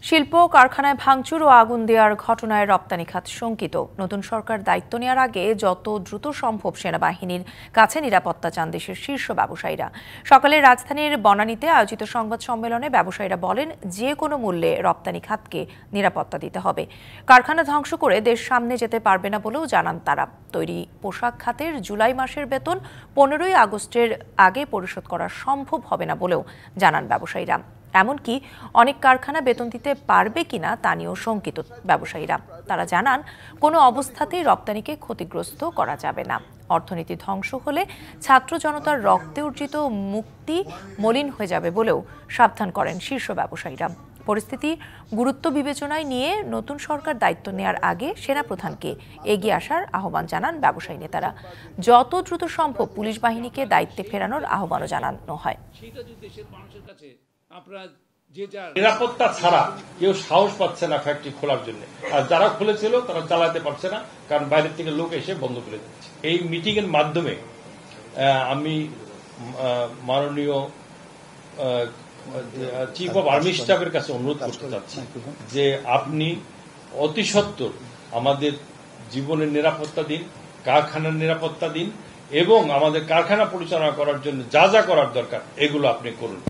শিল্প কারখানায় ভাঙচুর ও আগুন দেওয়ার ঘটনায় রপ্তানি খাত শঙ্কিত। নতুন সরকার দায়িত্ব নেওয়ার আগে যত দ্রুত সম্ভব সেনাবাহিনীর কাছে নিরাপত্তা চান দেশের শীর্ষ ব্যবসায়ীরা। সকালে রাজধানীর বনানীতে আয়োজিত সংবাদ সম্মেলনে ব্যবসায়ীরা বলেন, যে কোনো মূল্যে রপ্তানি খাতকে নিরাপত্তা দিতে হবে। কারখানা ধ্বংস করে দেশ সামনে যেতে পারবে না বলেও জানান তারা। তৈরি পোশাক খাতের জুলাই মাসের বেতন 15ই আগস্টের আগে পরিশোধ করা সম্ভব হবে না বলেও জানান ব্যবসায়ীরা। এমনকি অনেক কারখানা বেতন দিতে পারবে কিনা তা নিয়েও শঙ্কিত ব্যবসায়ীরা। তারা জানান, কোনো অবস্থাতেই রপ্তানিকে ক্ষতিগ্রস্ত করা যাবে না। অর্থনীতি ধ্বংস হলে ছাত্র জনতার রক্তে অর্জিত মুক্তি মলিন হয়ে যাবে বলেও সাবধান করেন শীর্ষ ব্যবসায়ীরা। পরিস্থিতি গুরুত্ব বিবেচনায় নিয়ে নতুন সরকার দায়িত্ব নেওয়ার আগে সেনাপ্রধানকে এগিয়ে আসার আহ্বান জানান ব্যবসায়ী নেতারা। যত দ্রুত সম্ভব পুলিশ বাহিনীকে দায়িত্বে ফেরানোর আহ্বানও জানানো হয়। নিরাপত্তা ছাড়া কেউ সাহস পাচ্ছে না ফ্যাক্টরি খোলার জন্য, আর যারা খুলেছিল তারা চালাতে পারছে না, কারণ বাইরের থেকে লোক এসে বন্ধ করে দিচ্ছে। এই মিটিং এর মাধ্যমে আমি মাননীয় চিফ অব আর্মি স্টাফের কাছে অনুরোধ করতে চাচ্ছি যে আপনি অতি সত্বর আমাদের জীবনের নিরাপত্তা দিন, কারখানার নিরাপত্তা দিন এবং আমাদের কারখানা পরিচালনা করার জন্য যা যা করার দরকার এগুলো আপনি করুন।